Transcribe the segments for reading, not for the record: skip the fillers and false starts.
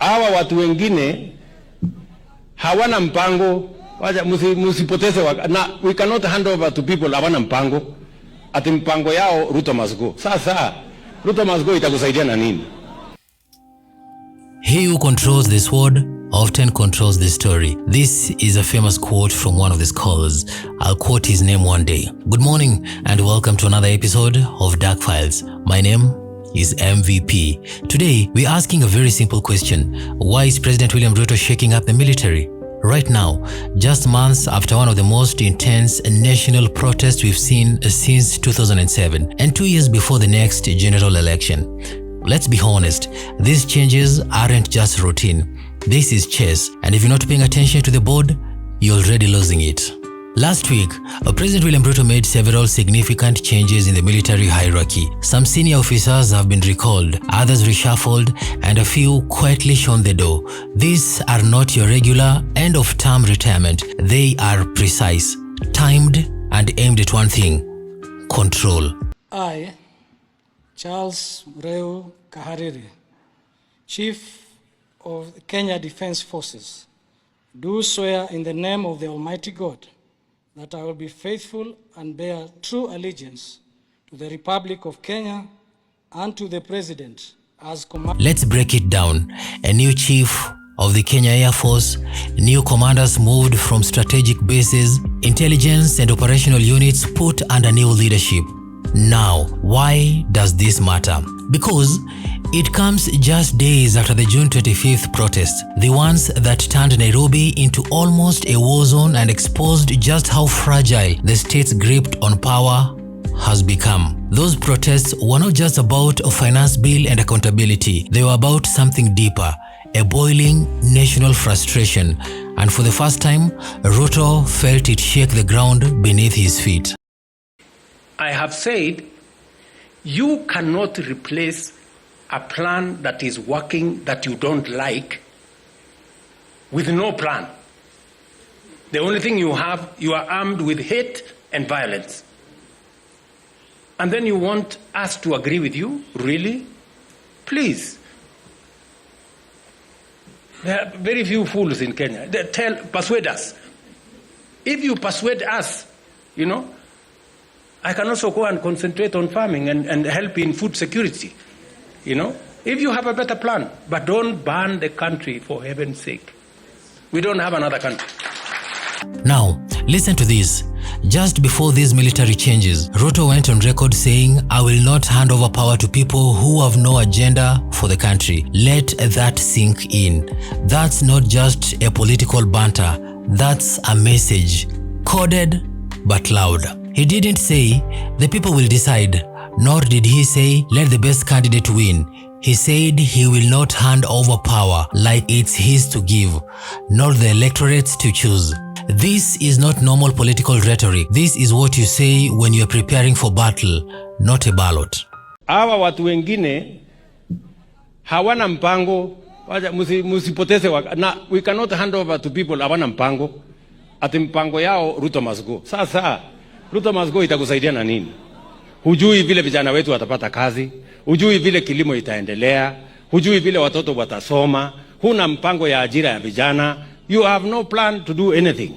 Hawa watu wengine hawana mpango, musipoteze na we cannot hand over to people hawana mpango. Ati mpango yao Ruto must go. Sasa Ruto must go itakusaidia na nini? He who controls the sword often controls the story. This is a famous quote from one of the scholars. I'll quote his name one day. Good morning and welcome to another episode of Dark Files. My name is MVP. Today, we're asking a very simple question. Why is President William Ruto shaking up the military? Right now, just months after one of the most intense national protests we've seen since 2007, and 2 years before the next general election. Let's be honest, these changes aren't just routine. This is chess, and if you're not paying attention to the board, you're already losing it. Last week, President William Ruto made several significant changes in the military hierarchy. Some senior officers have been recalled, others reshuffled, and a few quietly shown the door. These are not your regular end-of-term retirement. They are precise, timed, and aimed at one thing: control. I, Charles Mreu Kahariri, Chief of the Kenya Defence Forces, do swear in the name of the Almighty God that I will be faithful and bear true allegiance to the Republic of Kenya and to the President as commander. Let's break it down. A new chief of the Kenya Air Force, new commanders moved from strategic bases, intelligence and operational units put under new leadership. Now, why does this matter? Because it comes just days after the June 25th protests, the ones that turned Nairobi into almost a war zone and exposed just how fragile the state's grip on power has become. Those protests were not just about a finance bill and accountability. They were about something deeper, a boiling national frustration. And for the first time, Ruto felt it shake the ground beneath his feet. I have said, you cannot replace a plan that is working that you don't like with no plan. The only thing you have, you are armed with hate and violence. And then you want us to agree with you? Really? Please. There are very few fools in Kenya. Persuade us. If you persuade us, I can also go and concentrate on farming and help in food security. If you have a better plan, but don't ban the country for heaven's sake. We don't have another country. Now, listen to this. Just before these military changes, Ruto went on record saying, "I will not hand over power to people who have no agenda for the country." Let that sink in. That's not just a political banter. That's a message, coded but loud. He didn't say, "The people will decide," nor did he say, "Let the best candidate win." He said he will not hand over power like it's his to give, nor the electorate to choose. This is not normal political rhetoric. This is what you say when you're preparing for battle, not a ballot. Hawa watu wengine hawana mpango, musipoteze na we cannot hand over to people hawana mpango. Ati mpango yao Ruto must go. Sasa Ruto must go itakusaidia na nini? Hujui vile vijana wetu watapata kazi, hujui vile kilimo itaendelea, hujui vile watoto watasoma, huna mpango ya ajira ya vijana. You have no plan to do anything.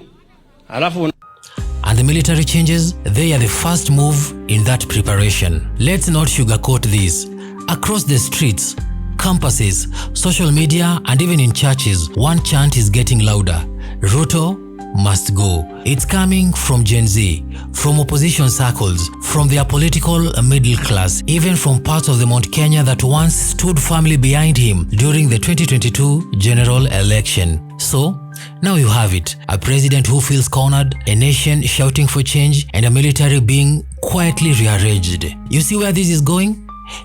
And the military changes, they are the first move in that preparation. Let's not sugarcoat this. Across the streets, campuses, social media, and even in churches, one chant is getting louder: Ruto must go. It's coming from Gen Z, from opposition circles, from their political middle class, even from parts of the Mount Kenya that once stood firmly behind him during the 2022 general election. So, now you have it. A president who feels cornered, a nation shouting for change, and a military being quietly rearranged. You see where this is going?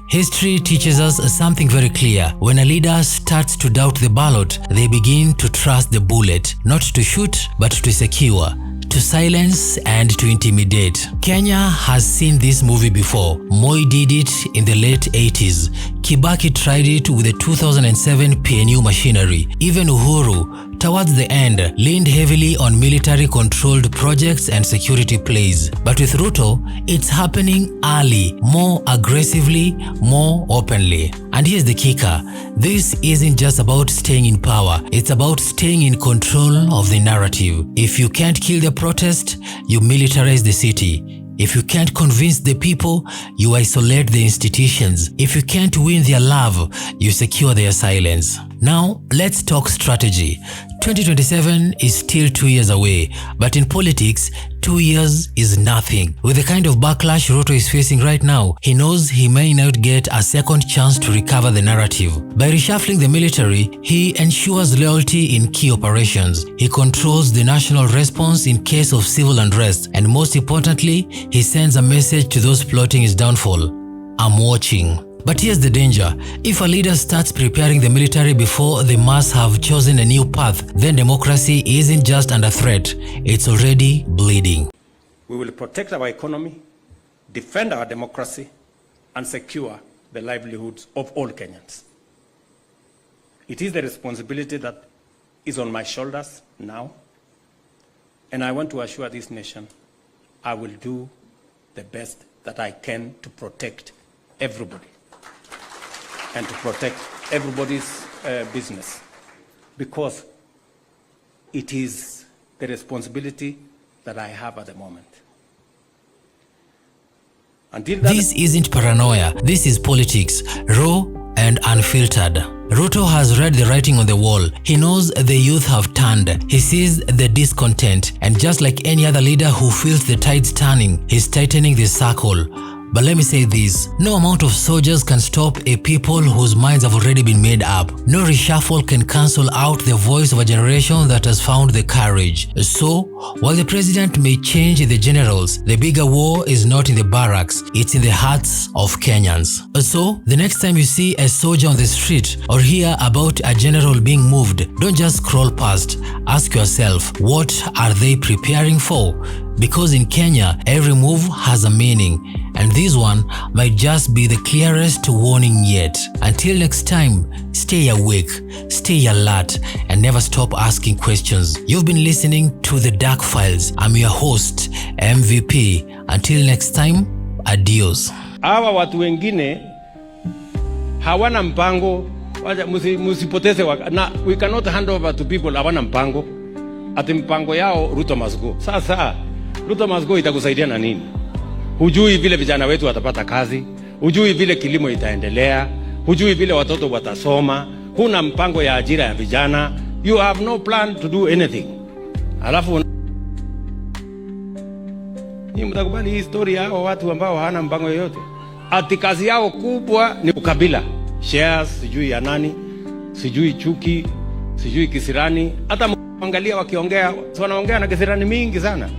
History teaches us something very clear. When a leader starts to doubt the ballot, they begin to trust the bullet, not to shoot, but to secure, to silence, and to intimidate. Kenya has seen this movie before. Moi did it in the late 80s. Kibaki tried it with the 2007 PNU machinery. Even Uhuru, towards the end, leaned heavily on military-controlled projects and security plays. But with Ruto, it's happening early, more aggressively, more openly. And here's the kicker. This isn't just about staying in power. It's about staying in control of the narrative. If you can't kill the protest, you militarize the city. If you can't convince the people, you isolate the institutions. If you can't win their love, you secure their silence. Now, let's talk strategy. 2027 is still 2 years away, but in politics, 2 years is nothing. With the kind of backlash Ruto is facing right now, he knows he may not get a second chance to recover the narrative. By reshuffling the military, he ensures loyalty in key operations. He controls the national response in case of civil unrest, and most importantly, he sends a message to those plotting his downfall. I'm watching. But here's the danger. If a leader starts preparing the military before they must have chosen a new path, then democracy isn't just under threat, it's already bleeding. We will protect our economy, defend our democracy, and secure the livelihoods of all Kenyans. It is the responsibility that is on my shoulders now, and I want to assure this nation I will do the best that I can to protect everybody and to protect everybody's business, because it is the responsibility that I have at the moment. This isn't paranoia, this is politics, raw and unfiltered. Ruto has read the writing on the wall. He knows the youth have turned. He sees the discontent, and just like any other leader who feels the tides turning, he's tightening the circle. But let me say this, no amount of soldiers can stop a people whose minds have already been made up. No reshuffle can cancel out the voice of a generation that has found the courage. So, while the president may change the generals, the bigger war is not in the barracks, it's in the hearts of Kenyans. So, the next time you see a soldier on the street or hear about a general being moved, don't just scroll past. Ask yourself, what are they preparing for? Because in Kenya, every move has a meaning. And this one might just be the clearest warning yet. Until next time, stay awake, stay alert, and never stop asking questions. You've been listening to The Dark Files. I'm your host, MVP. Until next time, adios. Hawa watu wengine hawana mpango, musipoteze na we cannot hand over to people hawana mpango. Ati mpango yao Ruto must go. Sasa Ruto must go itakusaidia na nini? Hujui vile vijana wetu watapata kazi, hujui vile kilimo itaendelea, hujui vile watoto watasoma, huna mpango ya ajira ya vijana, you have no plan to do anything. Alafu ni mtakubali hii story yao watu ambao hawana mpango yoyote. Ati kazi yao kubwa ni ukabila, shares, sijui ya nani, sijui chuki, sijui kisirani. Hata mwangalia wakiongea, wanaongea na kisirani mingi sana.